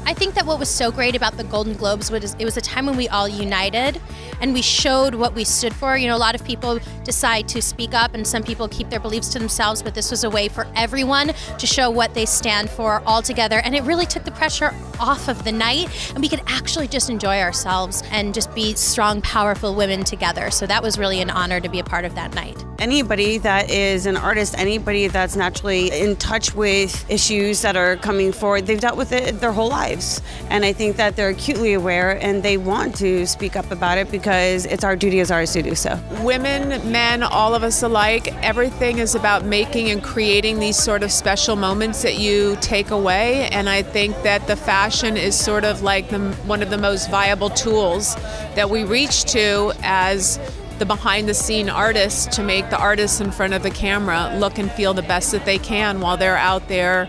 I think that what was so great about the Golden Globes was it was a time when we all united and we showed what we stood for. You know, a lot of people decide to speak up and some people keep their beliefs to themselves, but this was a way for everyone to show what they stand for all together. And it really took the pressure off of the night and we could actually just enjoy ourselves and just be strong, powerful women together. So that was really an honor to be a part of that night. Anybody that is an artist, anybody that's naturally in touch with issues that are coming forward, they've dealt with it their whole lives. And I think that they're acutely aware and they want to speak up about it because it's our duty as artists to do so. Women, men, all of us alike, everything is about making and creating these sort of special moments that you take away. And I think that the fashion is sort of like one of the most viable tools that we reach to as the behind-the-scene artists to make the artists in front of the camera look and feel the best that they can while they're out there,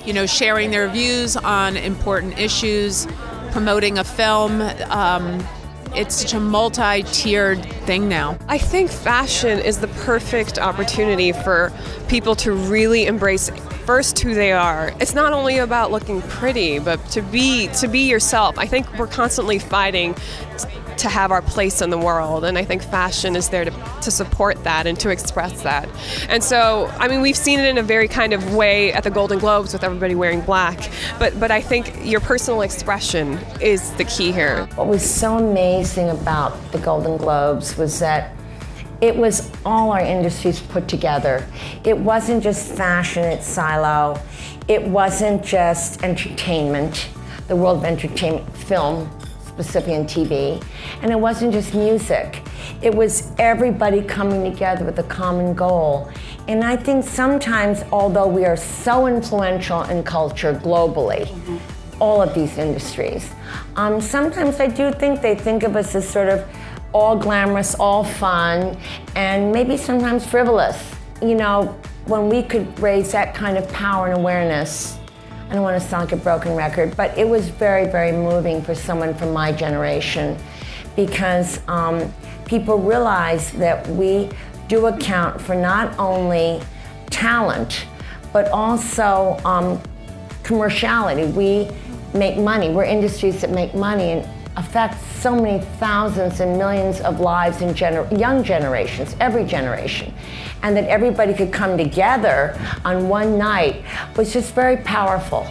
you know, sharing their views on important issues, promoting a film. It's such a multi-tiered thing now. I think fashion is the perfect opportunity for people to really embrace first who they are. It's not only about looking pretty, but to be yourself. I think we're constantly fighting to have our place in the world, and I think fashion is there to support that and to express that. And so, I mean, we've seen it in a very kind of way at the Golden Globes with everybody wearing black, but I think your personal expression is the key here. What was so amazing about the Golden Globes was that it was all our industries put together. It wasn't just fashion, its silo. It wasn't just entertainment, the world of entertainment, film, specifically in TV. And it wasn't just music. It was everybody coming together with a common goal. And I think sometimes, although we are so influential in culture globally, all of these industries, sometimes I do think they think of us as sort of all glamorous, all fun, and maybe sometimes frivolous. You know, when we could raise that kind of power and awareness, I don't want to sound like a broken record, but it was very, very moving for someone from my generation because people realize that we do account for not only talent, but also commerciality. We make money. We're industries that make money and affect so many thousands and millions of lives in young generations, every generation. And that everybody could come together on one night was just very powerful.